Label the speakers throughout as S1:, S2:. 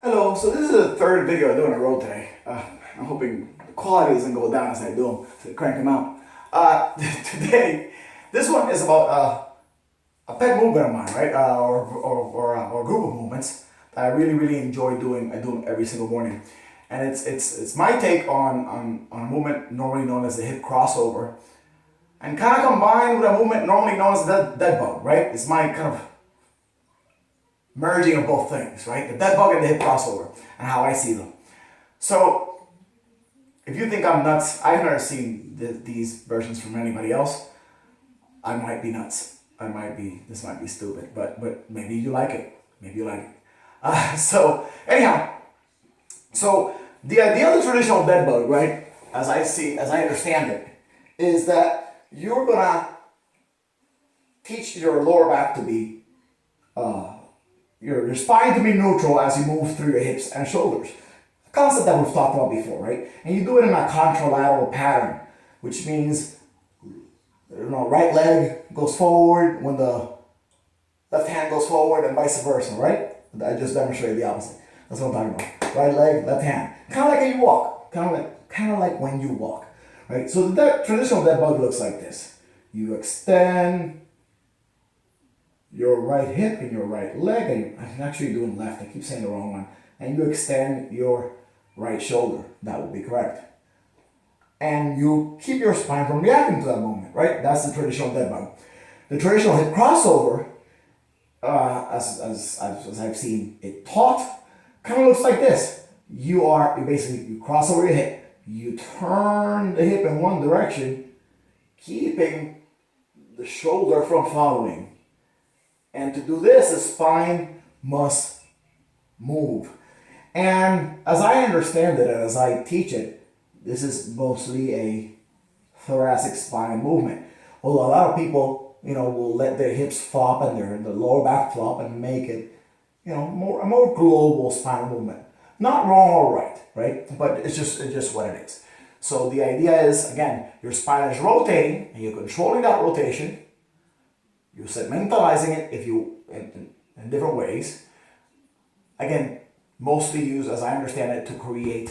S1: Hello, so this is the third video I do on the road today. I'm hoping the quality doesn't go down as I do them, so I crank them out. Today, this one is about a pet movement of mine, right? Or a group of movements that I really enjoy doing. I do them every single morning, and it's my take on a movement normally known as the hip crossover, and kind of combined with a movement normally known as the dead bug, right? It's my kind of merging of both things, right? The dead bug and the hip crossover, and how I see them. So, if you think I'm nuts, I've never seen these versions from anybody else. I might be nuts. This might be stupid, but maybe you like it. Maybe you like it. Anyhow, so the idea of the traditional dead bug, right, as I understand it, is that you're gonna teach your lower back to be your spine to be neutral as you move through your hips and shoulders. A concept that we've talked about before, right? And you do it in a contralateral pattern, which means right leg goes forward when the left hand goes forward and vice versa, right? I just demonstrated the opposite. That's what I'm talking about. Right leg, left hand. Kind of like when you walk. Kind of like when you walk, right? So the traditional dead bug looks like this. You extend your right hip and your right leg, and I'm actually doing left, I keep saying the wrong one, and you extend your right shoulder. That would be correct. And you keep your spine from reacting to that movement, right? That's the traditional dead bug. The traditional hip crossover, as I've seen it taught, kind of looks like this. You cross over your hip, you turn the hip in one direction, keeping the shoulder from following. And to do this, the spine must move. And as I understand it and as I teach it, this is mostly a thoracic spine movement. Although a lot of people, will let their hips flop and the lower back flop and make it, a more global spinal movement. Not wrong or right? But it's just what it is. So the idea is, again, your spine is rotating and you're controlling that rotation. You're segmentalizing it in different ways. Again, mostly used, as I understand it, to create,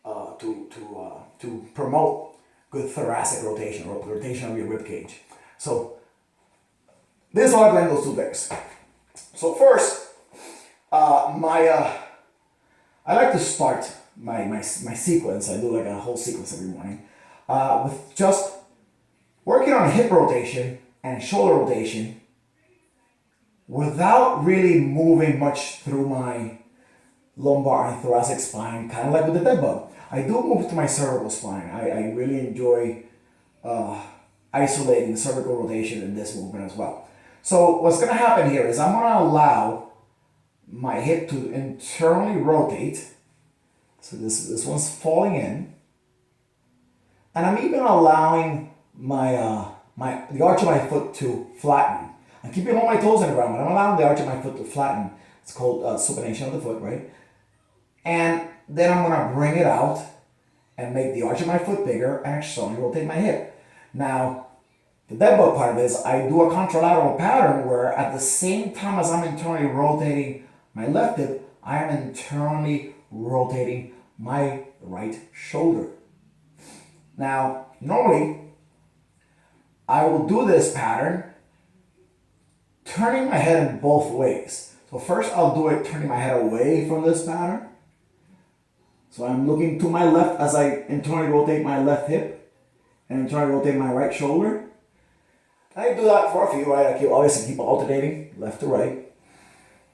S1: to promote good thoracic rotation, or rotation of your rib cage. So this is how I blend those two things. So first, I like to start my sequence. I do like a whole sequence every morning with just working on hip rotation and shoulder rotation without really moving much through my lumbar and thoracic spine, kind of like with the dead bug. I do move to my cervical spine. I really enjoy isolating cervical rotation in this movement as well. So what's going to happen here is I'm going to allow my hip to internally rotate. So this one's falling in. And I'm even allowing the arch of my foot to flatten. I'm keeping all my toes in the ground, but I'm allowing the arch of my foot to flatten. It's called supination of the foot, right? And then I'm going to bring it out and make the arch of my foot bigger and externally rotate my hip. Now, the dead bug part of this, I do a contralateral pattern where at the same time as I'm internally rotating my left hip, I am internally rotating my right shoulder. Now, normally, I will do this pattern turning my head in both ways. So first I'll do it turning my head away from this pattern. So I'm looking to my left as I internally rotate my left hip and internally rotate my right shoulder. I do that for a few, right? I obviously keep alternating left to right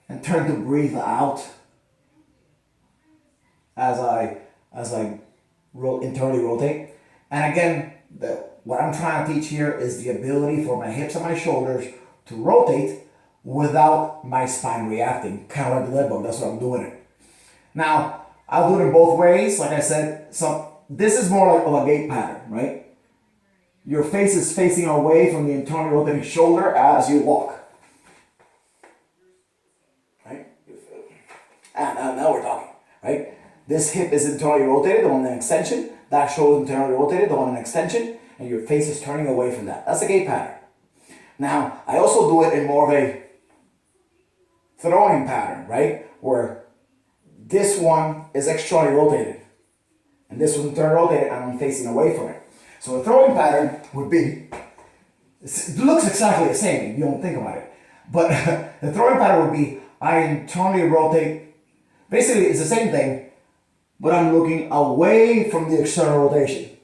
S1: and turn to breathe out as I internally rotate. And again, what I'm trying to teach here is the ability for my hips and my shoulders to rotate without my spine reacting, kind of like the dead bug. That's what I'm doing it. Now, I'll do it in both ways. Like I said, this is more like of a gait pattern, right? Your face is facing away from the internally rotating shoulder as you walk. Right? Now we're talking, right? This hip is internally rotated, the one in extension. That shoulder is internally rotated, the one in extension. And your face is turning away from that. That's a gait pattern. Now, I also do it in more of a throwing pattern, right? Where this one is externally rotated. And this one's internally rotated and I'm facing away from it. So a throwing pattern would be, it looks exactly the same if you don't think about it. But the throwing pattern would be, I internally rotate. Basically, it's the same thing, but I'm looking away from the external rotation.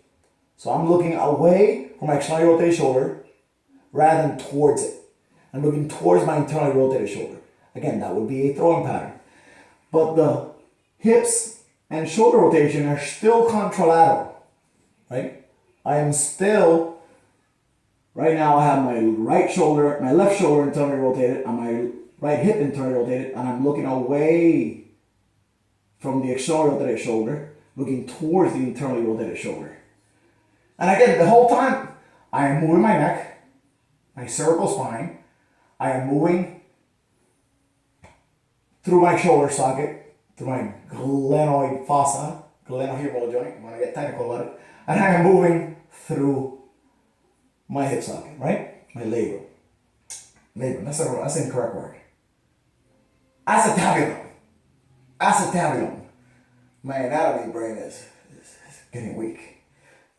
S1: So I'm looking away from my externally rotated shoulder rather than towards it. I'm looking towards my internally rotated shoulder. Again, that would be a throwing pattern. But the hips and shoulder rotation are still contralateral, right? I am still, right now I have my right shoulder, my left shoulder internally rotated, and my right hip internally rotated, and I'm looking away from the externally rotated shoulder, looking towards the internally rotated shoulder. And again, the whole time, I am moving my neck, my cervical spine, I am moving through my shoulder socket, through my glenoid fossa, glenohumeral joint, when I get technical about it, and I am moving through my hip socket, right? My labrum. Labrum, that's the incorrect word. Acetabulum. Acetabulum. My anatomy brain is getting weak.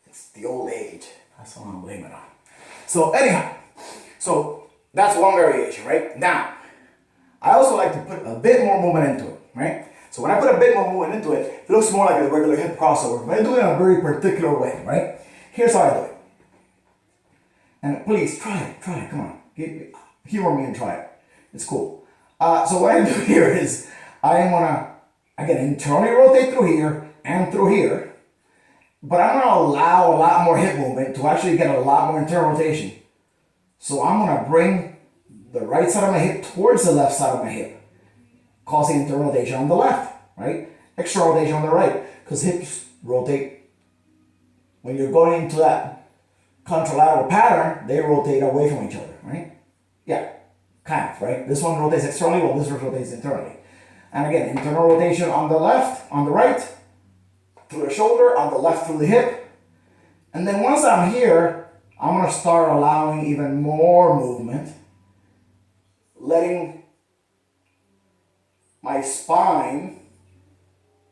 S1: It's the old age. That's what I'm blaming it on. So anyhow, so that's one variation, right? Now, I also like to put a bit more movement into it, right? So when I put a bit more movement into it, it looks more like a regular hip crossover, but I do it in a very particular way, right? Here's how I do it. And please, try it, come on. Humor me and try it. It's cool. So what I do here is, I am gonna, again, internally rotate through here and through here, but I'm gonna allow a lot more hip movement to actually get a lot more internal rotation. So I'm gonna bring the right side of my hip towards the left side of my hip, causing internal rotation on the left, right? External rotation on the right, because hips rotate. When you're going into that contralateral pattern, they rotate away from each other, right? Yeah, kind of, right? This one rotates externally, while this one rotates internally. And again, internal rotation on the left, on the right, through the shoulder, on the left through the hip. And then once I'm here, I'm gonna start allowing even more movement, letting my spine,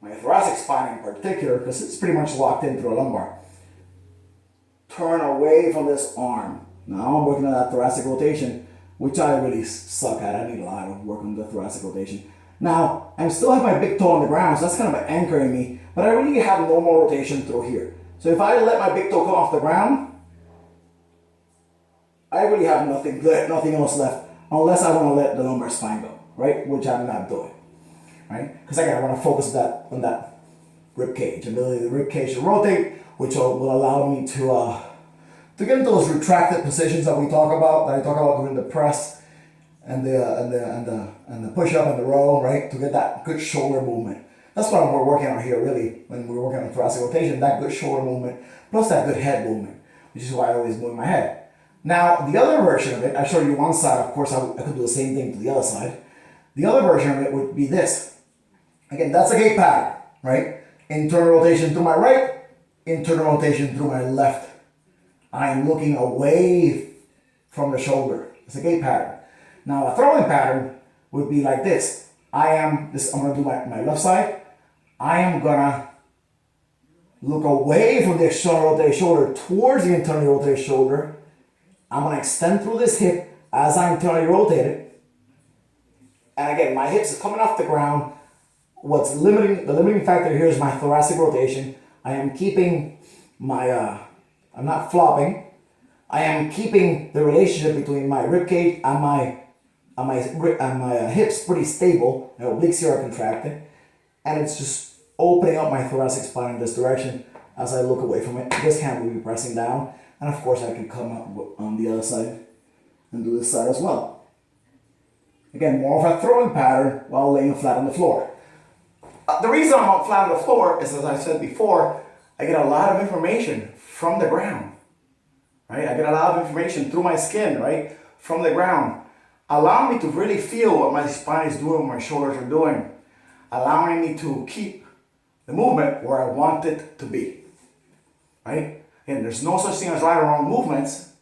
S1: my thoracic spine in particular, because it's pretty much locked in through a lumbar, turn away from this arm. Now I'm working on that thoracic rotation, which I really suck at. I need a lot of work on the thoracic rotation. Now, I still have my big toe on the ground, so that's kind of anchoring me, but I really have no more rotation through here. So if I let my big toe come off the ground, I really have nothing else left, unless I want to let the lumbar spine go, right? Which I'm not doing, right? Because again, I want to focus on that rib cage, ability of the rib cage to rotate, which will allow me to get into those retracted positions that I talk about during the press and the push up and the row, right? To get that good shoulder movement. That's what we're working on here, really, when we're working on thoracic rotation, that good shoulder movement, plus that good head movement, which is why I always move my head. Now, the other version of it, I showed you one side, of course, I could do the same thing to the other side. The other version of it would be this. Again, that's a gate pattern, right? Internal rotation through my right, internal rotation through my left. I am looking away from the shoulder. It's a gate pattern. Now, a throwing pattern would be like this. I'm gonna do my left side. I am gonna look away from the external rotated shoulder towards the internally rotated shoulder. I'm gonna extend through this hip as I internally rotate it. And again, my hips are coming off the ground. The limiting factor here is my thoracic rotation. I am keeping I'm not flopping. I am keeping the relationship between my rib cage and my hips pretty stable. My obliques here are contracted. And it's just opening up my thoracic spine in this direction as I look away from it. This hand will be pressing down. And of course I can come up on the other side and do this side as well. Again, more of a throwing pattern while laying flat on the floor. The reason I'm flat on the floor is, as I said before, I get a lot of information from the ground, right? I get a lot of information through my skin, right? From the ground. Allow me to really feel what my spine is doing, what my shoulders are doing. Allowing me to keep the movement where I want it to be, right? And there's no such thing as right or wrong movements.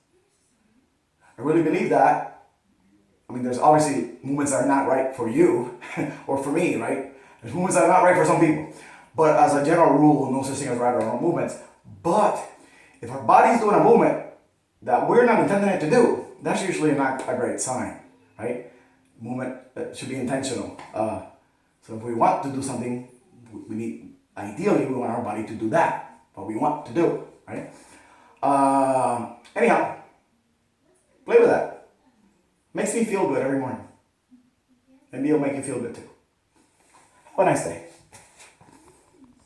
S1: I really believe that. I mean, there's obviously movements that are not right for you or for me, right? There's movements that are not right for some people. But as a general rule, no such thing as right or wrong movements. But if our body's doing a movement that we're not intending it to do, that's usually not a great sign, right? Movement should be intentional. So if we want to do something, ideally we want our body to do that, what we want to do, right? Anyhow, play with that. Makes me feel good every morning. Maybe it'll make you feel good too. Have a nice day.